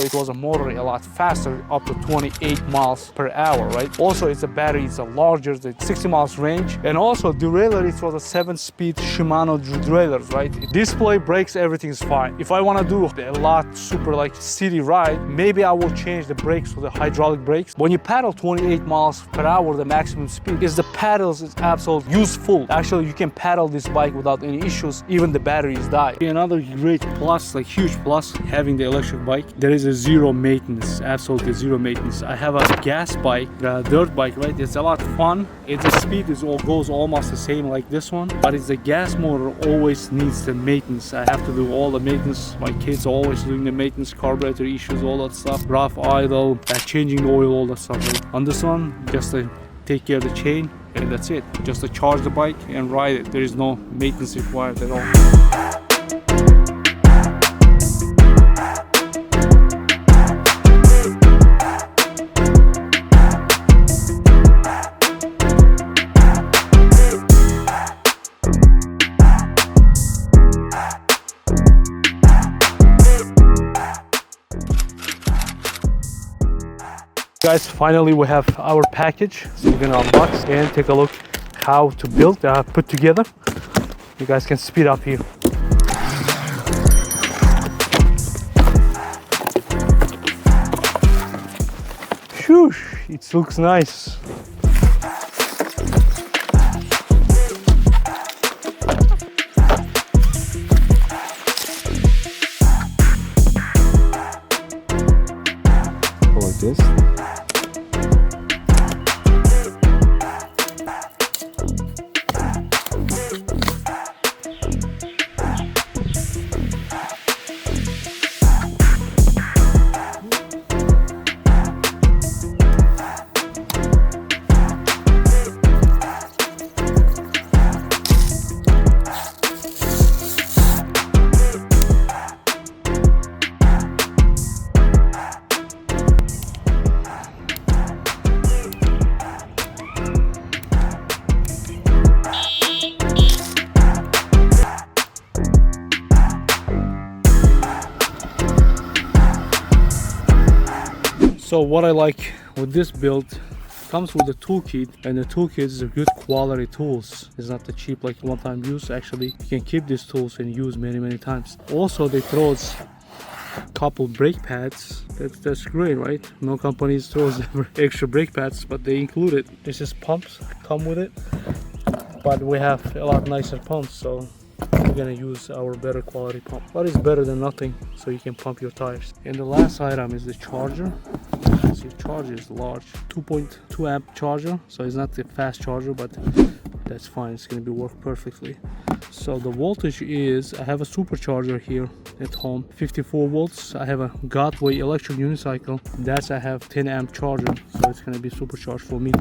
also it was a motor a lot faster, up to 28 miles per hour, right? Also it's a battery, it's a larger, the 60 miles range, and also derailleur, it was a 7-speed Shimano derailleur, right? Display, brakes, everything is fine. If I want to do a lot super like city ride, maybe I will change the brakes to the hydraulic brakes. When you paddle 28 miles per hour, the maximum speed is the paddles is absolutely useful. Actually, you can paddle this bike without any issues, even the batteries die. Another great plus, like huge plus, having the electric bike, there is a zero maintenance, absolutely zero maintenance. I have a gas bike, a dirt bike, right? It's a lot of fun. The speed goes almost the same like this one, but it's the gas motor always needs the maintenance. I have to do all the maintenance. My kids are always doing the maintenance, carburetor issues, all that stuff, rough idle, changing the oil, all that stuff. Right? On this one, just take care of the chain, and that's it. Just to charge the bike and ride it. There is no maintenance required at all. Guys, finally we have our package, so we're gonna unbox and take a look how to build, put together. You guys can speed up here. Phew, it looks nice. Like this. So what I like with this build, comes with a toolkit, and the toolkit is a good quality tools. It's not the cheap like one-time use. Actually, you can keep these tools and use many times. Also, they throw us a couple brake pads. That's great, right? No companies throws extra brake pads, but they include it. This is pumps come with it, but we have a lot nicer pumps, so we're gonna use our better quality pump. But it's better than nothing, so you can pump your tires. And the last item is the charger. So the charger is large, 2.2 amp charger, so it's not a fast charger, but that's fine, it's gonna be work perfectly. So the voltage is, I have a supercharger here at home, 54 volts. I have a Godway electric unicycle, that's I have 10 amp charger, so it's gonna be supercharged for me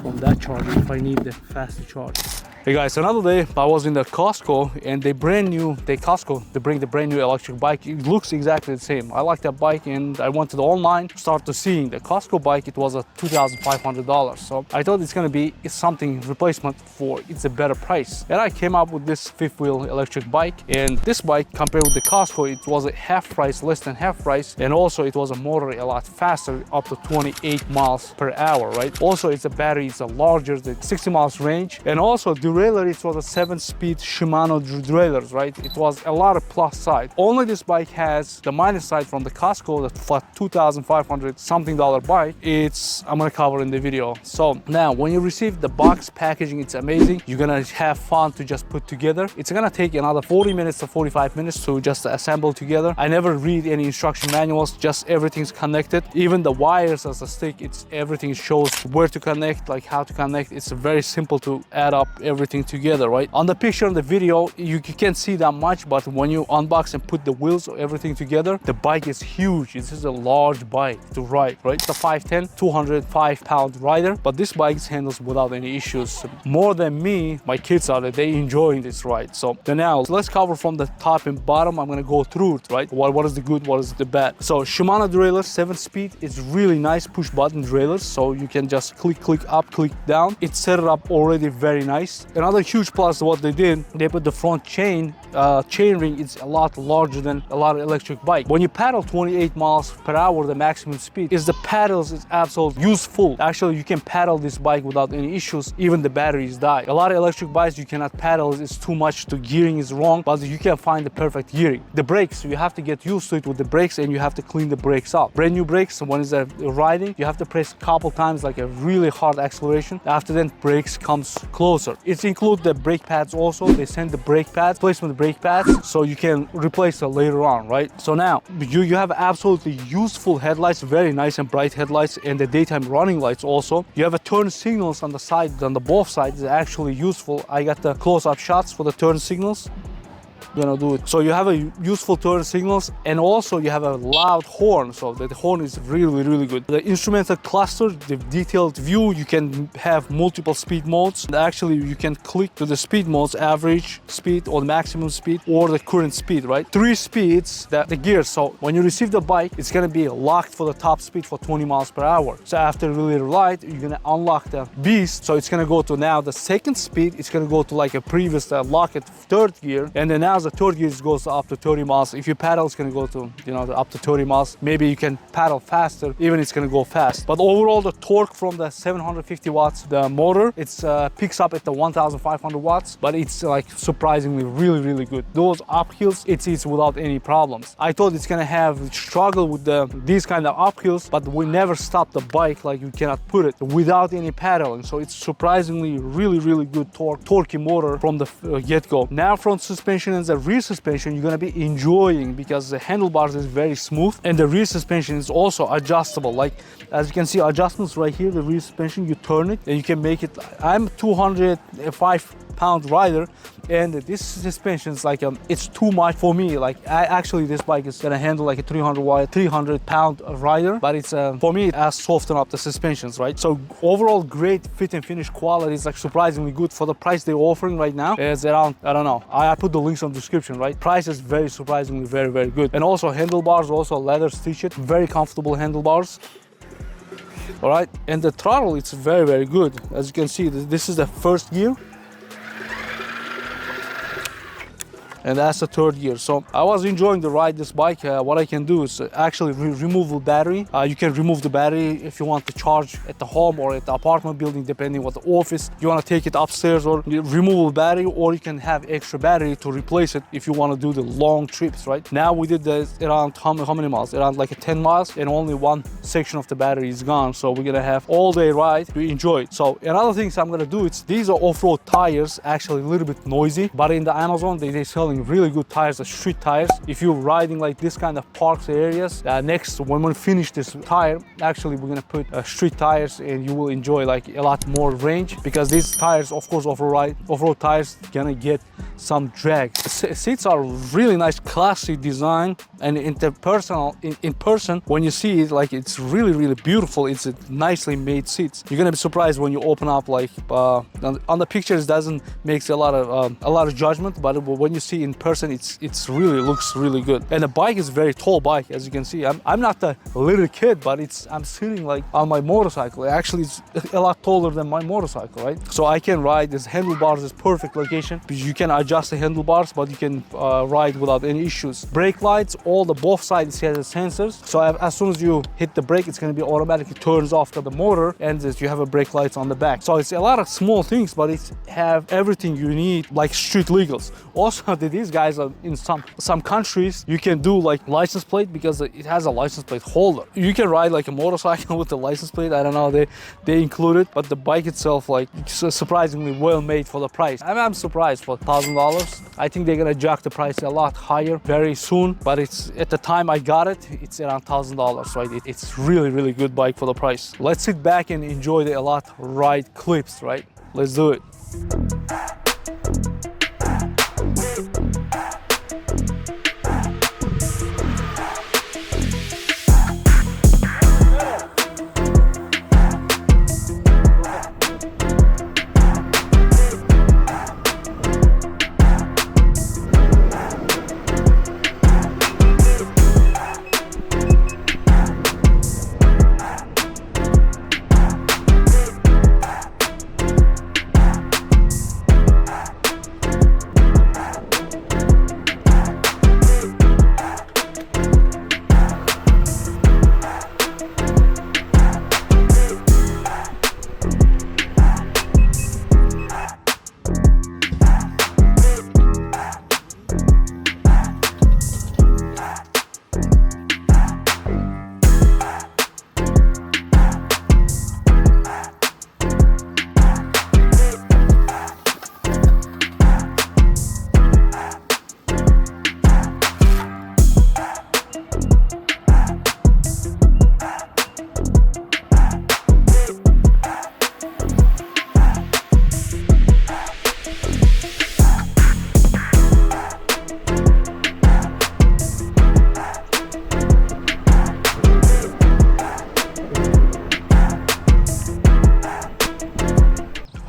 from that charger if I need the faster charge. Hey guys, another day I was in the Costco, and they bring the brand new electric bike. It looks exactly the same. I like that bike, and I went to the online, start to seeing the Costco bike. It was a $2,500, so I thought it's gonna be something replacement for, it's a better price. And I came up with this fifth wheel electric bike, and this bike compared with the Costco, it was a half price, less than half price, and also it was a motor a lot faster, up to 28 miles per hour, right? Also it's a battery, it's a larger, the 60 miles range, and also derailleur, it was a 7-speed Shimano derailleur, right? It was a lot of plus side. Only this bike has the minus side from the Costco, that for $2,500 something bike. I'm gonna cover in the video. So now when you receive the box packaging, it's amazing. You're gonna have fun to just put together. It's gonna take another 40 minutes to 45 minutes to just assemble together. I never read any instruction manuals, just everything's connected. Even the wires as a stick, everything shows where to connect, like how to connect. It's very simple to add up everything together, right? On the picture and the video, you can't see that much, but when you unbox and put the wheels or everything together, the bike is huge. This is a large bike to ride, right? It's a 5'10", 205-pound rider, but this bike handles without any issues. More than me, my kids are, they enjoying this ride. So now let's cover from the top and bottom. I'm gonna go through it, right? What is the good, what is the bad? So Shimano derailleur 7-speed is really nice push button derailleur, so you can just click up, click down. It's set it up already very nice. Another huge plus what they did, they put the front chain ring is a lot larger than a lot of electric bike. When you pedal 28 miles per hour, the maximum speed, is the pedals is absolutely useful. Actually, you can pedal this bike without any issues, even the batteries die. A lot of electric bikes you cannot pedal, it's too much, the gearing is wrong, but you can find the perfect gearing. The brakes, you have to get used to it with the brakes, and you have to clean the brakes up. Brand new brakes, when it's riding, you have to press a couple times like a really hard acceleration. After that, brakes comes closer. It includes the brake pads also. They send the brake pads, replacement brake pads, so you can replace it later on, right? So now you have absolutely useful headlights, very nice and bright headlights, and the daytime running lights also. You have a turn signals on the side, on the both sides, is actually useful. I got the close-up shots for the turn signals. Gonna do it. So you have a useful turn signals, and also you have a loud horn, so the horn is really good. The instrumental cluster, the detailed view, you can have multiple speed modes. Actually, you can click to the speed modes, average speed or maximum speed or the current speed, right? 3 speeds, the gears. So when you receive the bike, it's gonna be locked for the top speed for 20 miles per hour. So after really light, you're gonna unlock the beast, so it's gonna go to now the second speed. It's gonna go to like a previous lock at 3rd gear, and then now the 3rd gear goes up to 30 miles. If you pedal, it's gonna go to, you know, up to 30 miles. Maybe you can pedal faster, even it's gonna go fast. But overall, the torque from the 750 watts, the motor, it's picks up at the 1500 watts, but it's like surprisingly really good. Those uphills, it's without any problems. I thought it's gonna have struggle with these kind of uphills, but we never stopped the bike, like you cannot put it, without any pedaling. So it's surprisingly really good torquey motor from the get-go. Now front suspension and the rear suspension, you're gonna be enjoying, because the handlebars is very smooth, and the rear suspension is also adjustable. Like as you can see, adjustments right here, the rear suspension, you turn it and you can make it. I'm 205-pound rider, and this suspension is like it's too much for me. Like actually this bike is gonna handle like a 300-pound rider, but it's for me it has softened up the suspensions, right? So overall great fit and finish quality is like surprisingly good for the price they're offering right now. It's around, I don't know, I put the links on the description, right? Price is very surprisingly very good. And also handlebars, also leather stitched, very comfortable handlebars. All right, and the throttle, it's very good. As you can see, this is the 1st gear, and that's the 3rd gear. So I was enjoying the ride this bike. What I can do is actually remove the battery. You can remove the battery if you want to charge at the home or at the apartment building, depending what the office you want to take it upstairs, or remove the battery, or you can have extra battery to replace it if you want to do the long trips, right? Now we did this around how many miles? Around like 10 miles, and only one section of the battery is gone. So we're gonna have all day ride to enjoy it. So another things I'm gonna do, these are off-road tires, actually a little bit noisy, but in the Amazon they selling really good tires, the street tires. If you're riding like this kind of parks areas, next when we finish this tire, actually we're gonna put street tires, and you will enjoy like a lot more range, because these tires, of course, off-road tires gonna get some drag. Seats are really nice, classy design, and in person when you see it, like it's really beautiful. It's a nicely made seats. You're gonna be surprised when you open up, like on the pictures doesn't makes a lot of judgment, but when you see in person, it's really looks really good. And the bike is very tall bike, as you can see. I'm not a little kid, but I'm sitting like on my motorcycle. Actually, it's a lot taller than my motorcycle, right? So I can ride. This handlebars is perfect location, because you can adjust the handlebars, but you can ride without any issues. Brake lights, both sides has sensors, so as soon as you hit the brake, it's going to be automatically turns off the motor, and you have a brake lights on the back. So it's a lot of small things, but it have everything you need, like street legals. Also, these guys are in some countries, you can do like license plate, because it has a license plate holder. You can ride like a motorcycle with the license plate. I don't know, they include it, but the bike itself, like, it's surprisingly well made for the price. I'm surprised for $1,000. I think they're gonna jack the price a lot higher very soon, but it's at the time I got it, it's around $1,000, right? It's really good bike for the price. Let's sit back and enjoy the a lot ride clips, right? Let's do it.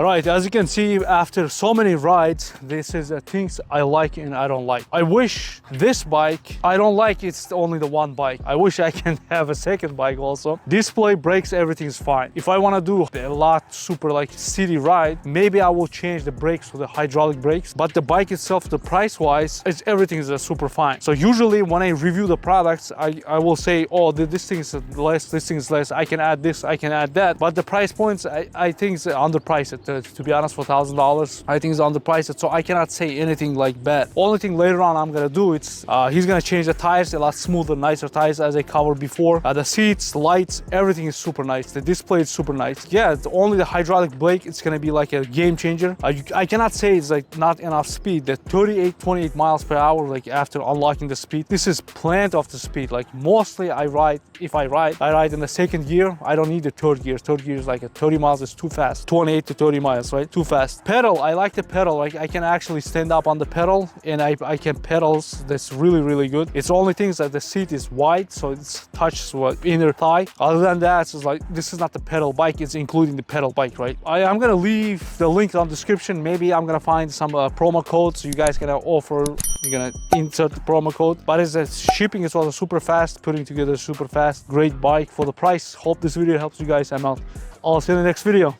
All right, as you can see, after so many rides, this is the things I like and I don't like. I wish this bike, I don't like it's only the one bike. I wish I can have a second bike also. Display, brakes, everything is fine. If I want to do a lot super like city ride, maybe I will change the brakes to the hydraulic brakes. But the bike itself, the price wise, everything is super fine. So usually when I review the products, I will say, oh, this thing is less, this thing is less, I can add this, I can add that. But the price points, I think is underpriced. To be honest, for $1,000, I think it's underpriced. So I cannot say anything like bad. Only thing later on I'm gonna do, it's he's gonna change the tires, a lot smoother, nicer tires as I covered before. The seats, lights, everything is super nice. The display is super nice. Yeah, only the hydraulic brake, it's gonna be like a game changer. I cannot say it's like not enough speed. The 28 miles per hour, like after unlocking the speed, this is plenty of the speed. Like mostly I ride in the second gear. I don't need the third gear. Third gear is like a 30 miles is too fast. 28 to 30 miles, right? Too fast. Pedal, I like the pedal. Like I can actually stand up on the pedal and I can pedals. That's really good. It's only things that the seat is wide, so it's touches what inner thigh. Other than that, it's like this is not the pedal bike, it's including the pedal bike, right? I'm gonna leave the link on the description. Maybe I'm gonna find some promo codes so you guys can offer, you're gonna insert the promo code. But it's shipping is also super fast, putting together super fast, great bike for the price. Hope this video helps you guys. I'm out. I'll see you in the next video.